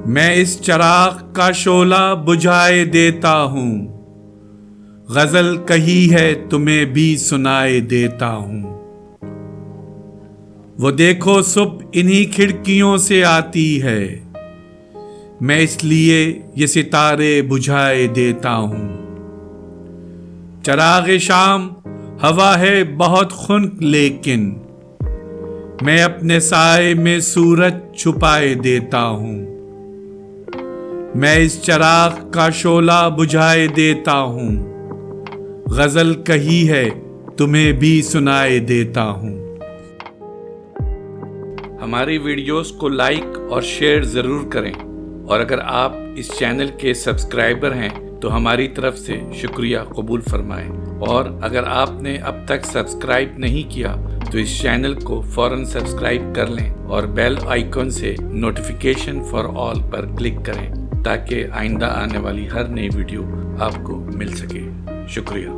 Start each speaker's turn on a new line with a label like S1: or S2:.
S1: میں اس چراغ کا شعلہ بجھائے دیتا ہوں، غزل کہی ہے تمہیں بھی سنائے دیتا ہوں۔ وہ دیکھو صبح انہی کھڑکیوں سے آتی ہے، میں اس لیے یہ ستارے بجھائے دیتا ہوں۔ چراغ شام ہوا ہے بہت خنک لیکن میں اپنے سائے میں سورج چھپائے دیتا ہوں۔ میں اس چراغ کا شعلہ بجھائے دیتا ہوں، غزل کہی ہے تمہیں بھی سنائے دیتا ہوں۔ ہماری ویڈیوز کو لائک اور شیئر ضرور کریں، اور اگر آپ اس چینل کے سبسکرائبر ہیں تو ہماری طرف سے شکریہ قبول فرمائیں، اور اگر آپ نے اب تک سبسکرائب نہیں کیا تو اس چینل کو فوراً سبسکرائب کر لیں اور بیل آئیکن سے notification for all per click کریں تاکہ آئندہ آنے والی ہر نئی ویڈیو آپ کو مل سکے۔ شکریہ۔